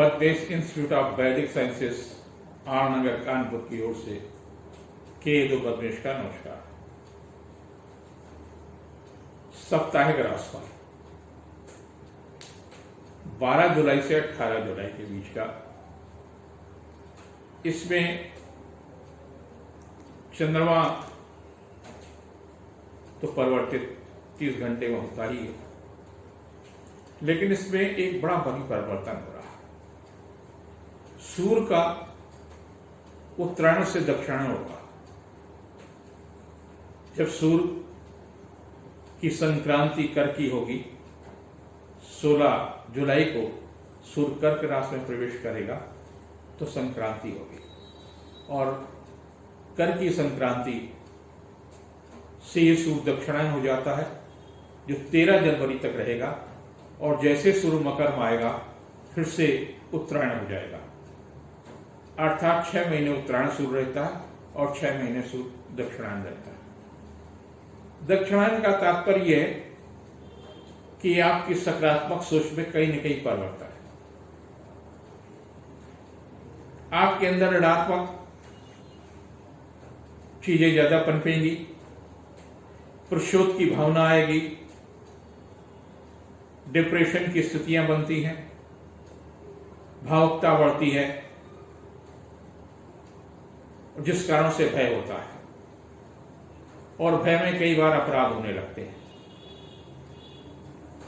Padmesh institute of वैदिक sciences आनगर Kanpur की ओर से के पद्मेश का नमस्कार। साप्ताहिक राशिफल 12 जुलाई से 18 जुलाई के बीच का। इसमें चंद्रमा तो परिवर्तित 30 घंटे में होता ही है, लेकिन इसमें एक बड़ा बड़ी परिवर्तन हो रहा है। सूर्य का उत्तरायण से दक्षिणायन होगा। जब सूर्य की संक्रांति कर की होगी, 16 जुलाई को सूर्य कर्क राशि में प्रवेश करेगा तो संक्रांति होगी, और कर की संक्रांति से ये सूर्य दक्षिणायन हो जाता है, जो 13 जनवरी तक रहेगा, और जैसे सूर्य मकर में आएगा फिर से उत्तरायण हो जाएगा। अर्थात 6 महीने उत्तरायण सूर्य रहता है और 6 महीने सूर्य दक्षिणायन रहता है। दक्षिणायन का तात्पर्य है कि आपकी सकारात्मक सोच में कहीं न कहीं परिवर्तन है। आपके अंदर ऋणात्मक चीजें ज्यादा पनपेंगी, प्रशोध की भावना आएगी, डिप्रेशन की स्थितियां बनती हैं, भावुकता बढ़ती है, जिस कारण से भय होता है, और भय में कई बार अपराध होने लगते हैं।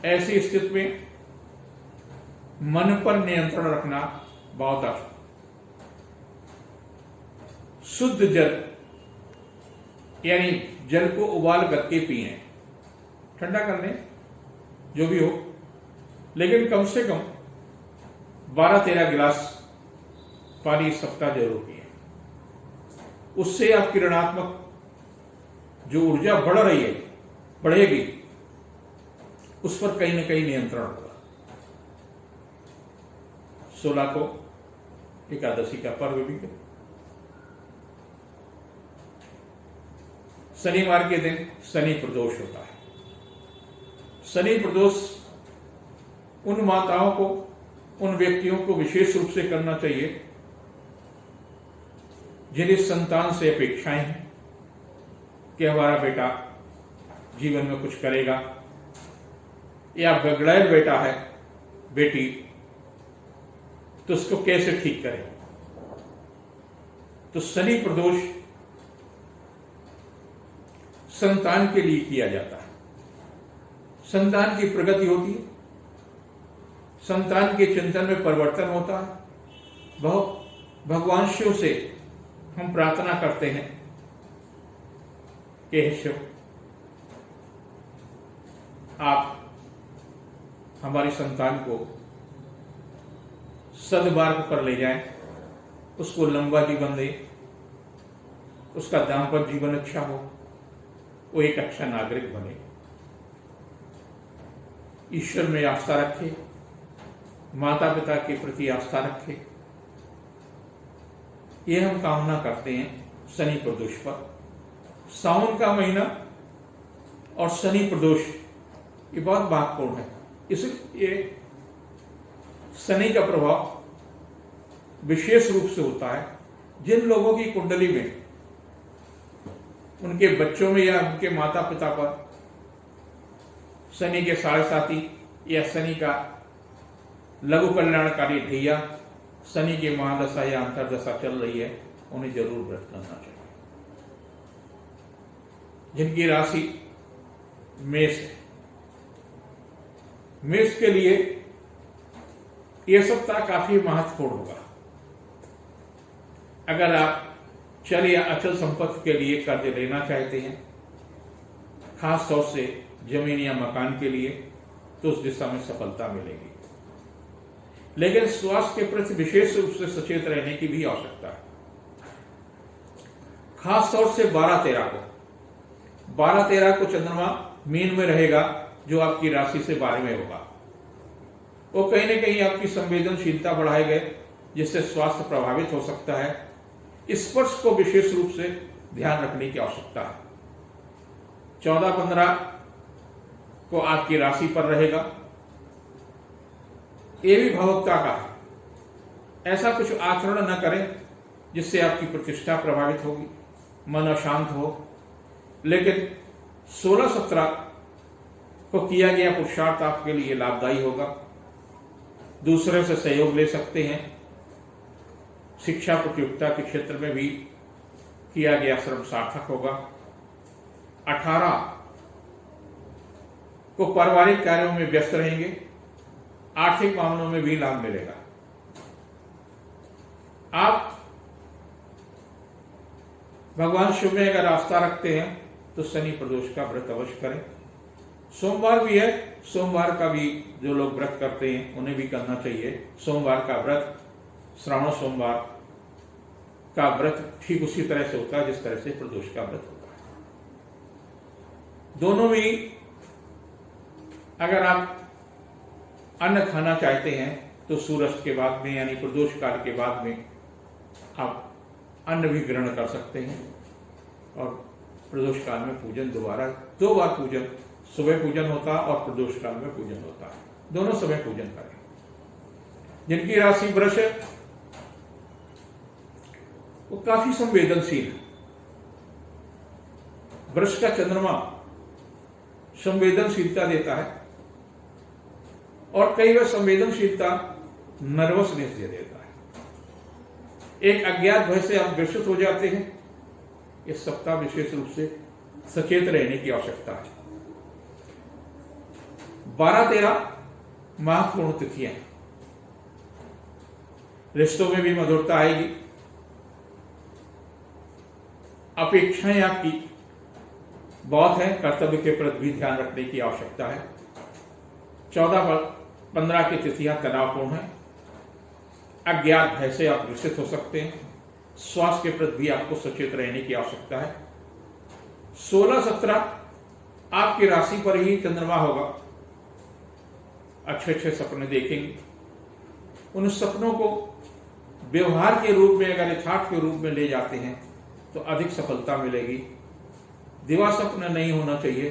ऐसी स्थिति में मन पर नियंत्रण रखना बहुत आवश्यक। शुद्ध जल यानी जल को उबाल करके पिए, ठंडा कर लें जो भी हो, लेकिन कम से कम 12-13 गिलास पानी इस सप्ताह जरूर पिए। उससे आपकी ऋणात्मक जो ऊर्जा बढ़ रही है, बढ़ेगी, उस पर कहीं न कहीं नियंत्रण होगा। 16 को एकादशी का पर्व भी है। शनिवार के दिन शनि प्रदोष होता है। शनि प्रदोष उन माताओं को, उन व्यक्तियों को विशेष रूप से करना चाहिए जिन्हें संतान से अपेक्षाएं हैं कि हमारा बेटा जीवन में कुछ करेगा, या बिगड़ैल बेटा है, बेटी, तो उसको कैसे ठीक करें। तो शनि प्रदोष संतान के लिए किया जाता है। संतान की प्रगति होती है, संतान के चिंतन में परिवर्तन होता है। भगवान शिव से हम प्रार्थना करते हैं कि हे शिव, आप हमारी संतान को सद्मार्ग पर ले जाएं, उसको लंबा जीवन दें, उसका दाम्पत्य जीवन अच्छा हो, वो एक अच्छा नागरिक बने, ईश्वर में आस्था रखे, माता पिता के प्रति आस्था रखे। ये हम कामना करते हैं शनि प्रदोष पर। सावन का महीना और शनि प्रदोष ये बहुत महत्वपूर्ण है। इसलिए शनि का प्रभाव विशेष रूप से होता है जिन लोगों की कुंडली में, उनके बच्चों में या उनके माता पिता पर शनि के साढ़े साथी या शनि का लघु कल्याणकारी ढैया, शनि की महादशा या अंतरदशा चल रही है, उन्हें जरूर व्रत करना चाहिए। जिनकी राशि मेष है, मेष के लिए यह सप्ताह काफी महत्वपूर्ण होगा। अगर आप चल या अचल संपत्ति के लिए कर्ज लेना चाहते हैं, खास तौर से जमीन या मकान के लिए, तो उस दिशा में सफलता मिलेगी। लेकिन स्वास्थ्य के प्रति विशेष रूप से सचेत रहने की भी आवश्यकता है। खास तौर से 12-13 को चंद्रमा मीन में रहेगा, जो आपकी राशि से 12 में होगा। वो कहीं न कहीं आपकी संवेदनशीलता बढ़ाएगा, जिससे स्वास्थ्य प्रभावित हो सकता है। स्पर्श को विशेष रूप से ध्यान रखने की आवश्यकता है। 14-15 को आपकी राशि पर रहेगा। ये भी भावुकता का है, ऐसा कुछ आचरण न करें जिससे आपकी प्रतिष्ठा प्रभावित होगी, मन अशांत हो। लेकिन 16-17 को किया गया पुरुषार्थ आपके लिए लाभदायी होगा। दूसरे से सहयोग ले सकते हैं। शिक्षा प्रतियोगिता के क्षेत्र में भी किया गया श्रम सार्थक होगा। 18 को पारिवारिक कार्यों में व्यस्त रहेंगे। आर्थिक मामलों में भी लाभ मिलेगा। आप भगवान शिव में अगर आस्था रखते हैं तो शनि प्रदोष का व्रत अवश्य करें। सोमवार भी है, सोमवार का भी जो लोग व्रत करते हैं उन्हें भी करना चाहिए। सोमवार का व्रत, श्रावण सोमवार का व्रत ठीक उसी तरह से होता है जिस तरह से प्रदोष का व्रत होता है। दोनों में अगर आप अन्न खाना चाहते हैं तो सूर्यास्त के बाद में यानी प्रदोष काल के बाद में आप अन्न भी ग्रहण कर सकते हैं। और प्रदोष काल में पूजन दो बार पूजन, सुबह पूजन होता है और प्रदोष काल में पूजन होता है। दोनों समय पूजन करें। जिनकी राशि वृष है वो काफी संवेदनशील है। वृष का चंद्रमा संवेदनशीलता देता है और कई बार संवेदनशीलता नर्वसनेस दे देता है। एक अज्ञात भय से आप ग्रसित हो जाते हैं। इस सप्ताह विशेष रूप से सचेत रहने की आवश्यकता है। 12-13 महत्वपूर्ण तिथियां। रिश्तों में भी मधुरता आएगी। अपेक्षाएं आपकी बहुत है, कर्तव्य के प्रति भी ध्यान रखने की आवश्यकता है। 14-15 की तिथियां तनावपूर्ण है। अज्ञात भय से आप ग्रसित हो सकते हैं। स्वास्थ्य के प्रति भी आपको सचेत रहने की आवश्यकता है। 16-17 आपकी राशि पर ही चंद्रमा होगा। अच्छे अच्छे सपने देखेंगे। उन सपनों को व्यवहार के रूप में अगर यथार्थ के रूप में ले जाते हैं तो अधिक सफलता मिलेगी। दिवा स्वप्न नहीं होना चाहिए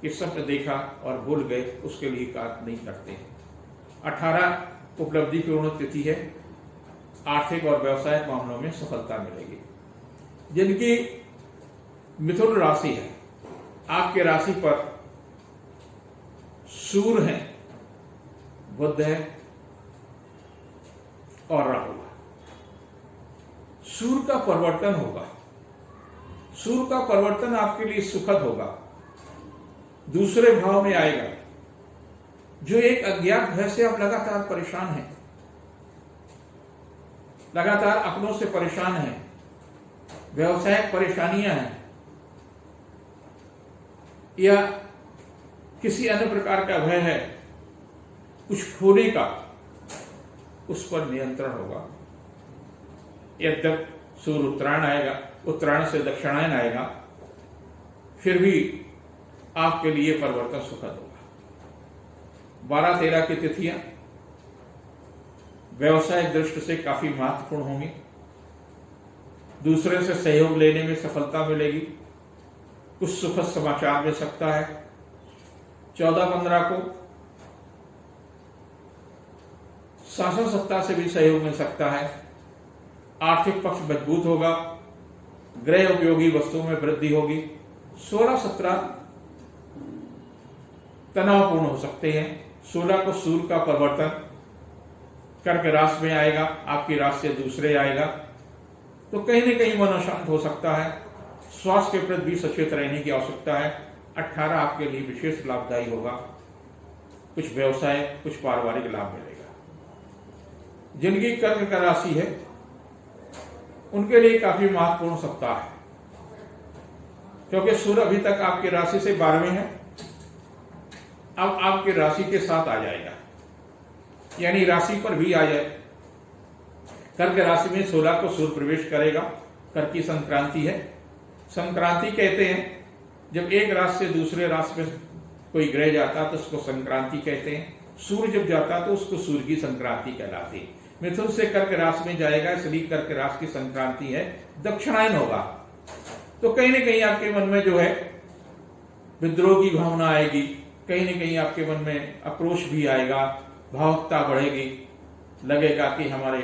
कि स्वप्न देखा और भूल गए, उसके लिए कार्य नहीं करते हैं। 18 उपलब्धि पूर्ण तिथि है। आर्थिक और व्यवसायिक मामलों में सफलता मिलेगी। जिनकी मिथुन राशि है, आपके राशि पर सूर्य है, बुध है और राहु है। सूर्य का परिवर्तन होगा। सूर्य का परिवर्तन आपके लिए सुखद होगा। दूसरे भाव में आएगा। जो एक अज्ञात भय से आप लगातार परेशान हैं, लगातार अपनों से परेशान हैं, व्यवसायिक परेशानियां हैं या किसी अन्य प्रकार का भय है कुछ खोने का, उस पर नियंत्रण होगा। यद्यप सूर्य उत्तरायण आएगा, उत्तरायण से दक्षिणायन आएगा, फिर भी आपके लिए परिवर्तन सुखद होगा। 12-13 की तिथियां व्यवसायिक दृष्टि से काफी महत्वपूर्ण होंगी। दूसरे से सहयोग लेने में सफलता मिलेगी। कुछ सुखद समाचार मिल सकता है। 14-15 को शासन सत्ता से भी सहयोग मिल सकता है। आर्थिक पक्ष मजबूत होगा। गृह उपयोगी वस्तुओं में वृद्धि होगी। 16-17 तनावपूर्ण हो सकते हैं। 16 को सूर्य का परिवर्तन कर्क राशि में आएगा, आपकी राशि से दूसरे आएगा, तो कहीं न कहीं मन अशांत हो सकता है। स्वास्थ्य के प्रति भी सचेत रहने की आवश्यकता है। 18 आपके लिए विशेष लाभदायी होगा। कुछ व्यवसाय, कुछ पारिवारिक लाभ मिलेगा। जिनकी कर्क का राशि है उनके लिए काफी महत्वपूर्ण सप्ताह है, क्योंकि सूर्य अभी तक आपकी राशि से 12वें है, अब आपकी राशि के साथ आ जाएगा, यानी राशि पर भी आ जाए। कर्क राशि में 16 को सूर्य प्रवेश करेगा। कर्क की संक्रांति है। संक्रांति कहते हैं जब एक राशि से दूसरे राशि में कोई ग्रह जाता तो उसको संक्रांति कहते हैं। सूर्य जब जाता तो उसको सूर्य की संक्रांति कहलाती है। मिथुन से कर्क राशि में जाएगा, इसलिए कर्क राशि की संक्रांति है, दक्षिणायन होगा। तो कहीं ना कहीं आपके मन में जो है विद्रोह की भावना आएगी, कहीं ना कहीं आपके मन में आक्रोश भी आएगा, भावुकता बढ़ेगी, लगेगा कि हमारे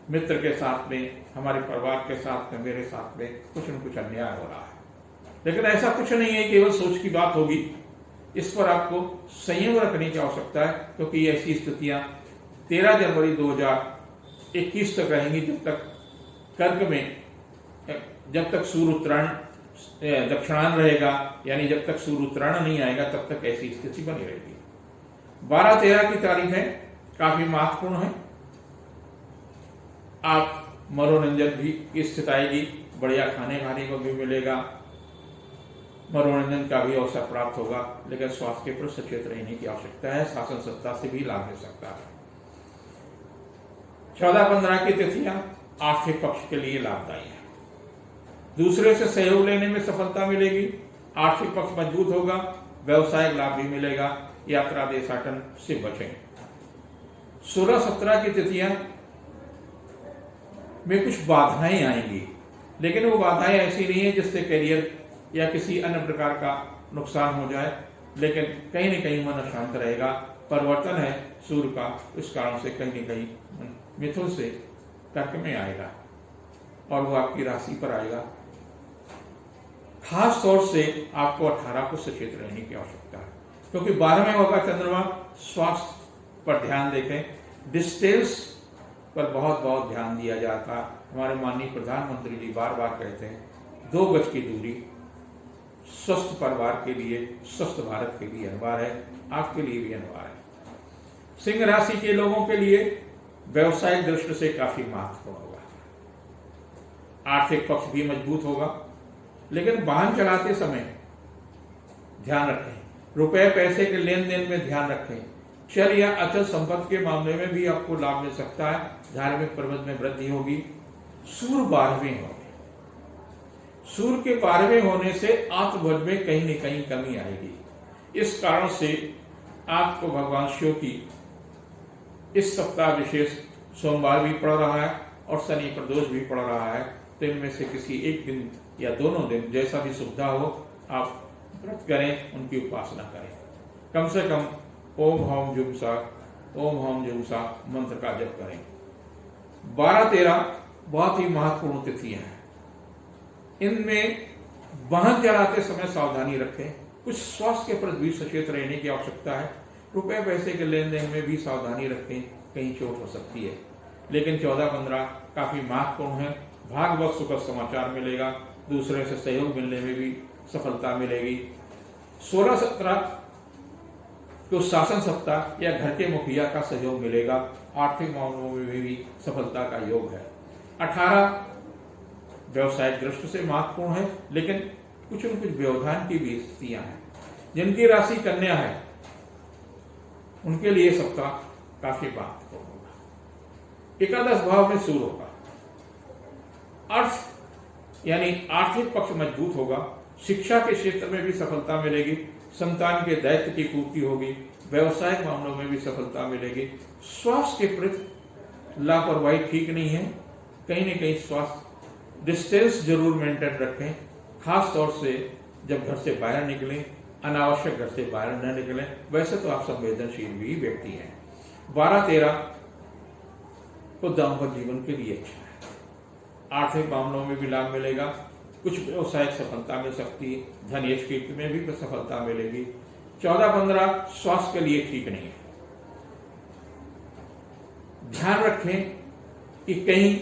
मित्र के साथ में, हमारे परिवार के साथ में, मेरे साथ में कुछ न कुछ अन्याय हो रहा है। लेकिन ऐसा कुछ नहीं है, केवल सोच की बात होगी। इस पर आपको संयम रखने की आवश्यकता है, क्योंकि ऐसी स्थितियां 13 जनवरी 2021 तक रहेंगी, जब तक कर्क में, जब तक सूर्य उत्तरायण दक्षिणायन रहेगा, यानी जब तक सूर्य उत्तरायण नहीं आएगा तब तक ऐसी स्थिति बनी रहेगी। 12-13 की तारीख है, काफी महत्वपूर्ण है। आप मनोरंजन भी की स्थिति आएगी, बढ़िया खाने को भी मिलेगा, मनोरंजन का भी अवसर प्राप्त होगा। लेकिन स्वास्थ्य के प्रति सचेत रहने की आवश्यकता है। शासन सत्ता से भी लाभ मिल सकता है। 14-15 की तिथियां आर्थिक पक्ष के लिए लाभदायी है। दूसरे से सहयोग लेने में सफलता मिलेगी, आर्थिक पक्ष मजबूत होगा, व्यवसायिक लाभ भी मिलेगा। यात्रा देशाटन से बचें। 16-17 की तिथियां में कुछ बाधाएं आएंगी, लेकिन वो बाधाएं ऐसी नहीं है जिससे करियर या किसी अन्य प्रकार का नुकसान हो जाए। लेकिन कहीं न कहीं मन अशांत रहेगा। परिवर्तन है सूर्य का, इस कारण से कहीं न कहीं मिथुन से कर्क में आएगा और वो आपकी राशि पर आएगा। खास तौर से आपको 18 को सचेत रहने की आवश्यकता है, क्योंकि 12वें होगा चंद्रमा। स्वास्थ्य पर ध्यान देखें। डिस्टेंस पर बहुत बहुत ध्यान दिया जाता है। हमारे माननीय प्रधानमंत्री जी बार बार कहते हैं 2 गज की दूरी स्वस्थ परिवार के लिए, स्वस्थ भारत के लिए अनिवार्य है, आपके लिए भी अनिवार्य है। सिंह राशि के लोगों के लिए व्यवसायिक दृष्टि से काफी महत्वपूर्ण होगा। आर्थिक पक्ष भी मजबूत होगा, लेकिन वाहन चलाते समय ध्यान रखें। रुपए पैसे के लेन देन में ध्यान रखें। चल या अचल संपत्ति के मामले में भी आपको लाभ मिल सकता है। धार्मिक प्रबंध में वृद्धि होगी। सूर्य 12वें होंगे। सूर्य के 12वें होने से आत्मबल में कहीं न कहीं कमी आएगी। इस कारण से आपको भगवान शिव की इस सप्ताह विशेष सोमवार भी पड़ रहा है और शनि प्रदोष भी पड़ रहा है। तो इनमें से किसी एक दिन या दोनों दिन, जैसा भी सुविधा हो, आप व्रत करें, उनकी उपासना करें। कम से कम ओम हौम जुमसा, ओम हौम जुमसा मंत्र का जप करें। 12-13 बहुत ही महत्वपूर्ण तिथियां हैं। इनमें वाहन चलाते समय सावधानी रखें। कुछ स्वास्थ्य के प्रति भी सचेत रहने की आवश्यकता है। रुपए पैसे के लेन देन में भी सावधानी रखें, कहीं चोट हो सकती है। लेकिन 14-15 काफी महत्वपूर्ण है। भाग्यवश सुखद समाचार मिलेगा। दूसरे से सहयोग मिलने में भी सफलता मिलेगी। 16-17 को शासन सत्ता या घर के मुखिया का सहयोग मिलेगा। आर्थिक मामलों में भी सफलता का योग है। 18 व्यवसायिक दृष्टि से महत्वपूर्ण है, लेकिन कुछ न कुछ व्यवधान की भी स्थितियां हैं। जिनकी राशि कन्या है उनके लिए सप्ताह काफी महत्वपूर्ण होगा। 11 भाव में सूर्य होगा। अर्थ यानी आर्थिक पक्ष मजबूत होगा। शिक्षा के क्षेत्र में भी सफलता मिलेगी। संतान के दायित्व की पूर्ति होगी। व्यवसायिक मामलों में भी सफलता मिलेगी। स्वास्थ्य के प्रति लापरवाही ठीक नहीं है। कहीं न कहीं स्वास्थ्य डिस्टेंस जरूर मेंटेन रखें। खास तौर से जब घर से बाहर निकलें, अनावश्यक घर से बाहर न निकलें। वैसे तो आप संवेदनशील भी व्यक्ति हैं। 12-13 को दाम्पत्य जीवन के लिए अच्छा है। आर्थिक मामलों में भी लाभ मिलेगा। कुछ व्यवसायिक सफलता मिल सकती है। धन यश कीर्ति में भी सफलता मिलेगी। 14-15 स्वास्थ्य के लिए ठीक नहीं है। ध्यान रखें कि कहीं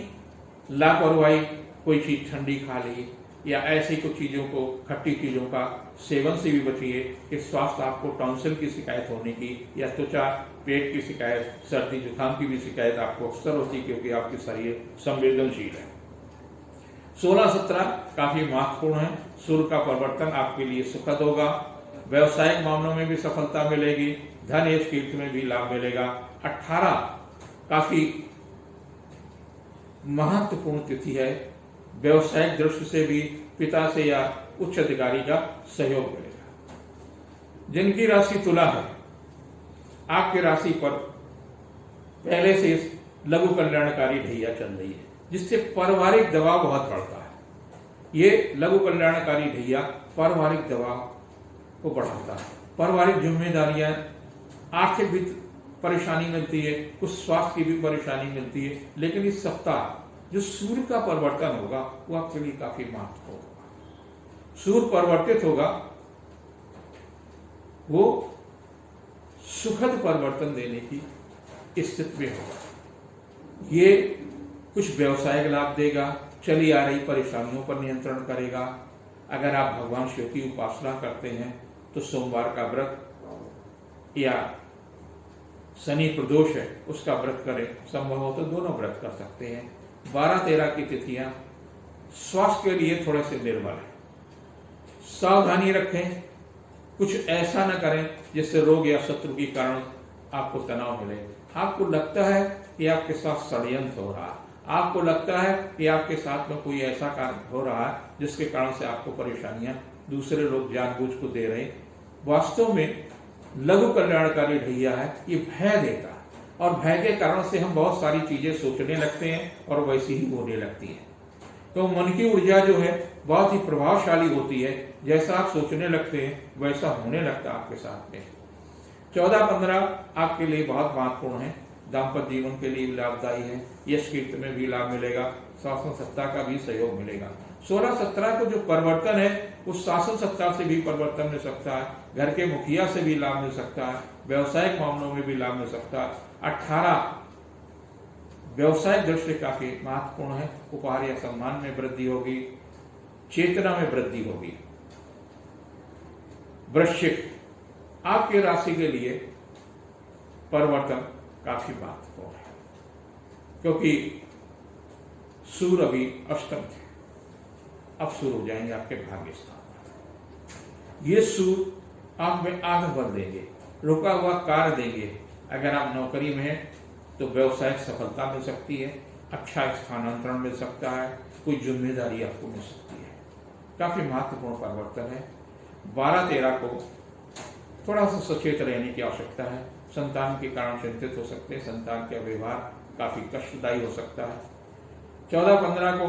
लापरवाही, कोई चीज ठंडी खा ली या ऐसी कुछ चीजों को, खट्टी चीजों का सेवन से भी बचिए कि स्वास्थ्य आपको टॉन्सिल की शिकायत होने की या त्वचा पेट की शिकायत, सर्दी जुकाम की भी शिकायत आपको अक्सर होती है, क्योंकि आपकी शरीर संवेदनशील है। 16-17 काफी महत्वपूर्ण है। सूर्य का परिवर्तन आपके लिए सुखद होगा। व्यवसायिक मामलों में भी सफलता मिलेगी। धन यश कीर्ति में भी लाभ मिलेगा। 18 काफी महत्वपूर्ण तिथि है। व्यवसायिक दृष्टि से भी पिता से या उच्च अधिकारी का सहयोग मिलेगा। जिनकी राशि तुला है, आपकी राशि पर पहले से लघु कल्याणकारी ढैया चल रही है, जिससे पारिवारिक दबाव बहुत बढ़ता है। ये लघु कल्याणकारी ढैया पारिवारिक दबाव को बढ़ाता है। पारिवारिक जिम्मेदारियां, आर्थिक परेशानी मिलती है, कुछ स्वास्थ्य की भी परेशानी मिलती है, लेकिन इस सप्ताह जो सूर्य का परिवर्तन होगा वो आपके लिए काफी महत्वपूर्ण होगा। सूर्य परिवर्तित होगा, वो सुखद परिवर्तन देने की स्थिति में होगा। ये कुछ व्यवसायिक लाभ देगा, चली आ रही परेशानियों पर नियंत्रण करेगा। अगर आप भगवान शिव की उपासना करते हैं तो सोमवार का व्रत या शनि प्रदोष है उसका व्रत करें, संभव हो तो दोनों व्रत कर सकते हैं। 12-13 की तिथियां स्वास्थ्य के लिए थोड़े से निर्बल है, सावधानी रखें, कुछ ऐसा न करें जिससे रोग या शत्रु के कारण आपको तनाव मिले। आपको लगता है कि आपके साथ षड्यंत्र हो रहा है, आपको लगता है कि आपके साथ में कोई ऐसा कार्य हो रहा है जिसके कारण से आपको परेशानियां दूसरे लोग जानबूझ को दे रहे हैं। वास्तव में लघु कल्याणकारी ढैया है, ये भय देता है और भय के कारण से हम बहुत सारी चीजें सोचने लगते हैं और वैसी ही होने लगती है। तो मन की ऊर्जा जो है बहुत ही प्रभावशाली होती है, जैसा आप सोचने लगते हैं वैसा होने लगता है आपके साथ में। 14-15 आपके लिए बहुत महत्वपूर्ण है, दाम्पत्य जीवन के लिए लाभदायी है, यश कीर्ति में भी लाभ मिलेगा, शासन सत्ता का भी सहयोग मिलेगा। 16-17 को जो परिवर्तन है उस शासन सत्ता से भी परिवर्तन मिल सकता है, घर के मुखिया से भी लाभ मिल सकता है, व्यवसायिक मामलों में भी लाभ मिल सकता है। 18 व्यवसायिक दृष्टि काफी महत्वपूर्ण है, उपहार या सम्मान में वृद्धि होगी, चेतना में वृद्धि होगी। वृश्चिक आपकी राशि के लिए परिवर्तन काफी महत्वपूर्ण है, क्योंकि सूर्य अभी अष्टम थे, अब शुरू हो जाएंगे आपके भाग्य स्थान। ये सूर्य आप में आग भर देंगे, रुका हुआ कार्य देंगे। अगर आप नौकरी में हैं तो व्यवसायिक सफलता मिल सकती है, अच्छा स्थानांतरण मिल सकता है, कोई जिम्मेदारी आपको मिल सकती है। काफी महत्वपूर्ण परिवर्तन है। 12-13 को थोड़ा सा सचेत रहने की आवश्यकता है, संतान के कारण चिंतित हो सकते हैं, संतान का व्यवहार काफी कष्टदायी हो सकता है। 14-15 को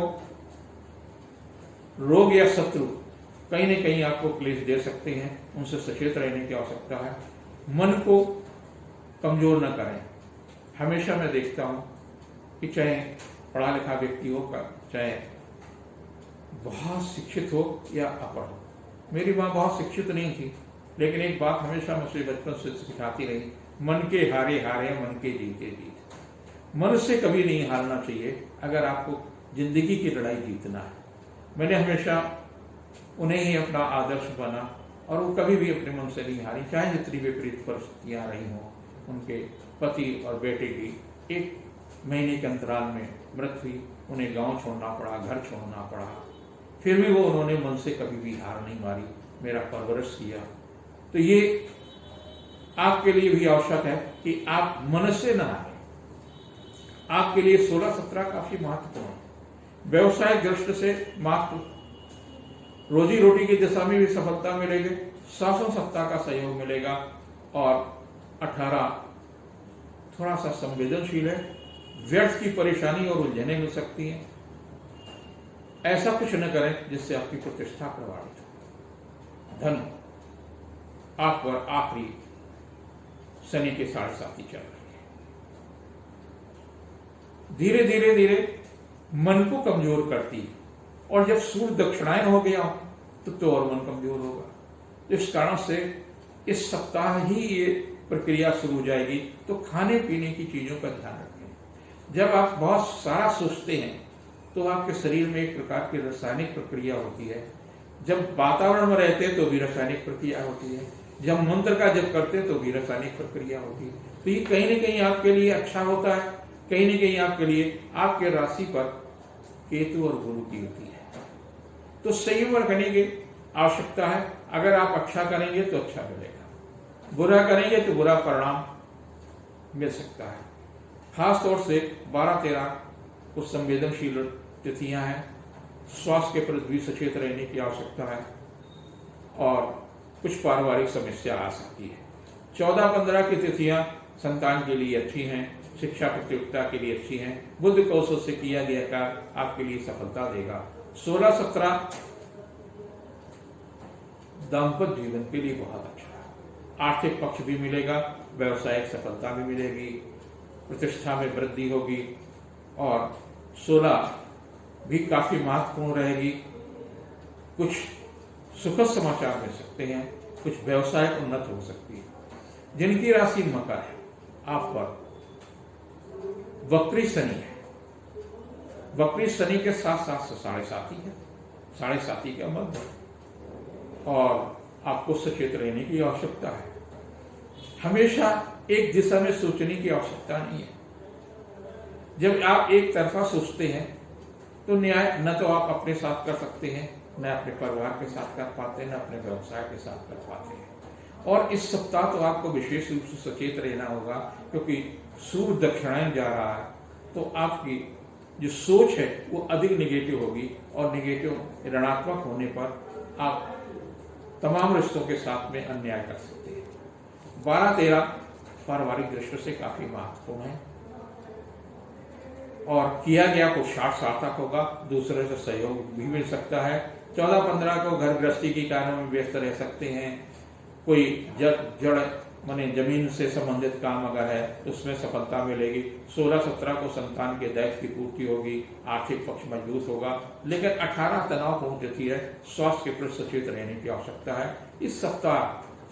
रोग या शत्रु कहीं न कहीं आपको क्लेश दे सकते हैं, उनसे सचेत रहने की आवश्यकता है। मन को कमजोर न करें। हमेशा मैं देखता हूं कि चाहे पढ़ा लिखा व्यक्ति हो, चाहे बहुत शिक्षित हो या अपढ़ हो, मेरी माँ बहुत शिक्षित नहीं थी, लेकिन एक बात हमेशा मुझे बचपन से सिखाती रही, मन के हारे हारे मन के जीते जीत। मन से कभी नहीं हारना चाहिए अगर आपको जिंदगी की लड़ाई जीतना है। मैंने हमेशा उन्हें ही अपना आदर्श बना और वो कभी भी अपने मन से नहीं हारी, चाहे जितनी विपरीत परिस्थितियां रही हों। उनके पति और बेटे की 1 महीने के अंतराल में मृत्यु हुई, उन्हें गांव छोड़ना पड़ा, घर छोड़ना पड़ा, फिर भी वो उन्होंने मन से कभी भी हार नहीं मारी, मेरा परवरिश किया। तो ये आपके लिए भी आवश्यक है कि आप मन से न हारें। आपके लिए 16-17 काफी महत्वपूर्ण है। व्यवसायिक दृष्टि से महत्व, रोजी रोटी की दिशा में भी सफलता मिलेगी, शासन सत्ता का सहयोग मिलेगा। और 18 थोड़ा सा संवेदनशील है, व्यर्थ की परेशानी और उलझने मिल सकती हैं। ऐसा कुछ न करें जिससे आपकी प्रतिष्ठा प्रभावित हो। धन आप पर आखिरी शनि के 7.5 चल रही है, धीरे धीरे धीरे मन को कमजोर करती है, और जब सूर्य दक्षिणायन हो गया तो और मन कमजोर होगा। इस कारण से इस सप्ताह ही ये प्रक्रिया शुरू हो जाएगी। तो खाने पीने की चीजों का ध्यान रखें। जब आप बहुत सारा सोचते हैं तो आपके शरीर में एक प्रकार की रासायनिक प्रक्रिया होती है। जब वातावरण में रहते हैं तो भी रासायनिक प्रक्रिया होती है, जब मंत्र का जप करते हैं तो भी रासायनिक प्रक्रिया होती है। तो ये कहीं न कहीं आपके लिए अच्छा होता है, कहीं न कहीं आपके लिए आपके राशि पर केतु और गुरु की होती है। तो संयम रखने की आवश्यकता है। अगर आप अच्छा करेंगे तो अच्छा मिलेगा, बुरा करेंगे तो बुरा परिणाम मिल सकता है। खास तौर से 12-13 कुछ संवेदनशील तिथियां हैं, स्वास्थ्य के प्रति भी सचेत रहने की आवश्यकता है, और कुछ पारिवारिक समस्या आ सकती है। 14-15 की तिथियां संतान के लिए अच्छी हैं, शिक्षा प्रतियोगिता के लिए अच्छी हैं, बुद्धि कौशल से किया गया कार्य आपके लिए सफलता देगा। 16-17 दाम्पत्य जीवन के लिए बहुत अच्छा है, आर्थिक पक्ष भी मिलेगा, व्यवसायिक सफलता भी मिलेगी, प्रतिष्ठा में वृद्धि होगी और 16 भी काफी महत्वपूर्ण रहेगी। कुछ सुखद समाचार मिल सकते हैं, कुछ व्यवसाय उन्नत हो सकती है। जिनकी राशि मकर है, आप पर वक्री शनि है। वक्री शनि के साथ साथ 7.5 है, 7.5 का मध्य है और आपको सचेत रहने की आवश्यकता है। हमेशा एक दिशा में सोचने की आवश्यकता नहीं है। जब आप एक तरफा सोचते हैं तो न्याय न तो आप अपने साथ कर सकते हैं, न अपने परिवार के साथ कर पाते हैं, न अपने व्यवसाय के साथ कर पाते हैं। और इस सप्ताह तो आपको विशेष रूप से सचेत रहना होगा, क्योंकि सूर्य दक्षिणायन जा रहा है, तो आपकी जो सोच है वो अधिक निगेटिव होगी और निगेटिव ऋणात्मक होने पर आप तमाम रिश्तों के साथ में अन्याय कर सकते हैं। 12-13 पारिवारिक दृष्टि से काफी महत्वपूर्ण है और किया गया पुरुषार्थ सार्थक होगा, दूसरे से सहयोग भी मिल सकता है। 14-15 को घर गृहस्थी की कार्यों में व्यस्त रह सकते हैं। कोई जड़ माने जमीन से संबंधित काम अगर है तो उसमें सफलता मिलेगी। 16-17 को संतान के दायित्व की पूर्ति होगी, आर्थिक पक्ष मजबूत होगा। लेकिन 18 तनावपूर्ण तिथि है, स्वास्थ्य के प्रति सचेत रहने की आवश्यकता है। इस सप्ताह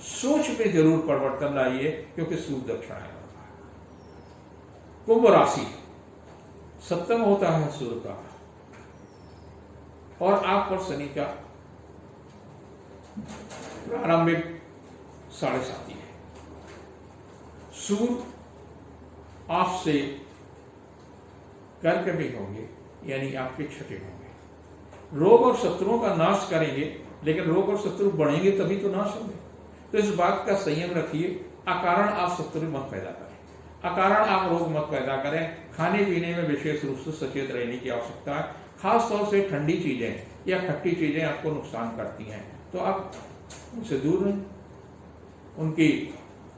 सोच में जरूर परिवर्तन लाइए, क्योंकि सूर्य दक्षिणायन होता है। कुंभ राशि, सप्तम होता है सूर्य का और आप पर शनि का प्रारंभिक 7.5 है। सूर्य आपसे कर्क में होंगे, यानी आपके छठे होंगे। रोग और शत्रुओं का नाश करेंगे, लेकिन रोग और शत्रु बढ़ेंगे तभी तो नाश होंगे। तो इस बात का संयम रखिए, अकारण आप शत्रु मत पैदा करें, अकारण आप रोग मत पैदा करें। खाने पीने में विशेष रूप से सचेत रहने की आवश्यकता है। खास तौर से ठंडी चीजें या खट्टी चीजें आपको नुकसान करती हैं, तो आप उनसे दूर रहें, उनकी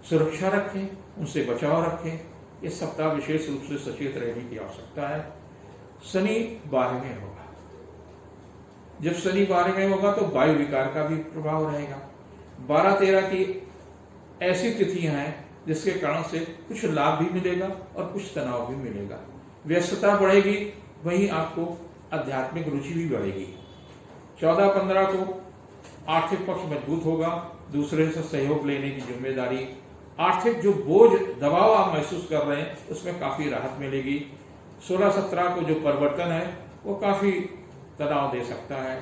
सुरक्षा रखें, उनसे बचाव रखें। इस सप्ताह विशेष रूप से सचेत रहने की आवश्यकता है। शनि 12वें होगा। जब शनि 12वें होगा तो वायु विकार का भी प्रभाव रहेगा। 12-13 की ऐसी तिथियां हैं जिसके कारण से कुछ लाभ भी मिलेगा और कुछ तनाव भी मिलेगा। व्यस्तता बढ़ेगी, वहीं आपको आध्यात्मिक रुचि भी बढ़ेगी। 14-15 को आर्थिक पक्ष मजबूत होगा, दूसरे से सहयोग लेने की जिम्मेदारी, आर्थिक जो बोझ दबाव आप महसूस कर रहे हैं उसमें काफी राहत मिलेगी। 16-17 को जो परिवर्तन है वो काफी तनाव दे सकता है।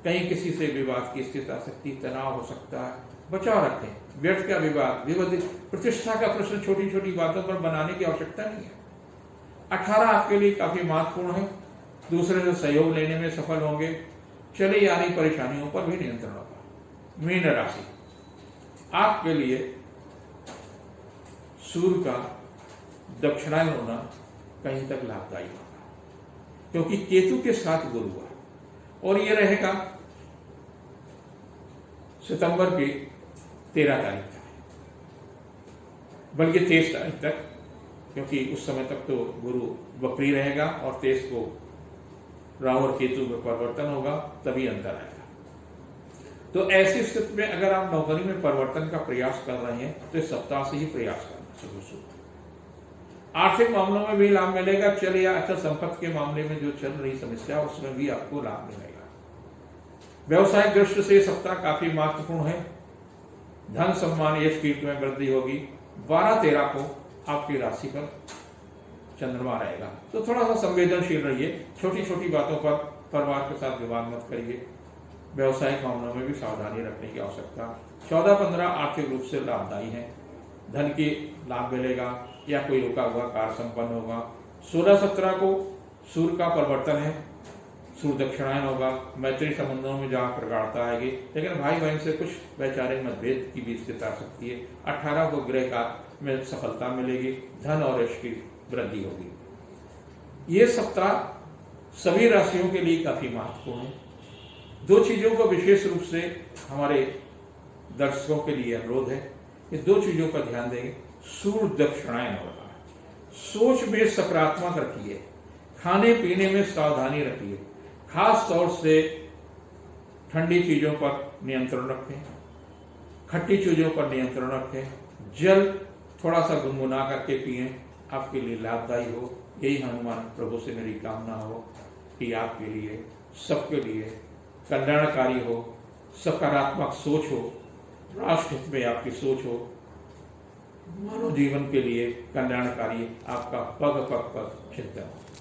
कहीं किसी से विवाद की स्थिति आ सकती, तनाव हो सकता है, बचाव रखें। व्यर्थ का विवाद, प्रतिष्ठा का प्रश्न छोटी छोटी बातों पर बनाने की आवश्यकता नहीं है। 18 आपके लिए काफी महत्वपूर्ण है, दूसरे से सहयोग लेने में सफल होंगे। चले आ रही परेशानियों पर भी नियंत्रण होगा। मीन राशि, आपके लिए सूर्य का दक्षिणायन होना कहीं तक लाभदायी होगा, क्योंकि केतु के साथ गुरु है और ये रहेगा सितंबर की 13 तारीख तक, बल्कि 23 तारीख तक, क्योंकि उस समय तक तो गुरु वक्री रहेगा और 23 को राहु और केतु में परिवर्तन होगा, तभी अंतर आएगा। तो ऐसी स्थिति में अगर आप नौकरी में परिवर्तन का प्रयास कर रहे हैं तो इस सप्ताह से ही प्रयास करना शुरू। आर्थिक मामलों में भी लाभ मिलेगा। चल या अचल संपत्ति के मामले में जो चल रही समस्या उसमें भी आपको लाभ मिलेगा। व्यवसायिक दृष्टि से सप्ताह काफी महत्वपूर्ण है। धन सम्मान यश कीर्ति में वृद्धि होगी। 12-13 को आपकी राशि पर चंद्रमा रहेगा, तो थोड़ा सा संवेदनशील रहिए। छोटी छोटी बातों पर परिवार के साथ विवाद मत करिए। व्यवसायिक मामलों में भी सावधानी रखने की आवश्यकता। 14-15 आर्थिक रूप से लाभदायी है, धन की लाभ मिलेगा या कोई रुका हुआ कार्य संपन्न होगा। 16-17 को सूर्य का परिवर्तन है, सूर्य दक्षिणायन होगा। मैत्री संबंधों में जहां प्रगाढ़ता आएगी, लेकिन भाई बहन से कुछ वैचारिक मतभेद की भी स्थिति आ सकती है। 18 को गृह कार्य में सफलता मिलेगी, धन और यश की वृद्धि होगी। ये सप्ताह सभी राशियों के लिए काफी महत्वपूर्ण है। 2 चीजों को विशेष रूप से हमारे दर्शकों के लिए अनुरोध है, इस 2 चीजों का ध्यान देंगे। सूर्य दक्षिणायन हो रहा है, सोच में सकारात्मक रखिए, खाने पीने में सावधानी रखिए, खास तौर से ठंडी चीजों पर नियंत्रण रखें, खट्टी चीजों पर नियंत्रण रखें, जल थोड़ा सा गुनगुना करके पिएं, आपके लिए लाभदायी हो। यही हनुमान प्रभु से मेरी कामना हो कि आपके लिए, सबके लिए कल्याणकारी हो, सकारात्मक सोच हो, राष्ट्र हित में आपकी सोच हो, मानव जीवन के लिए कल्याणकारी आपका पग पग पर चिंतन हो।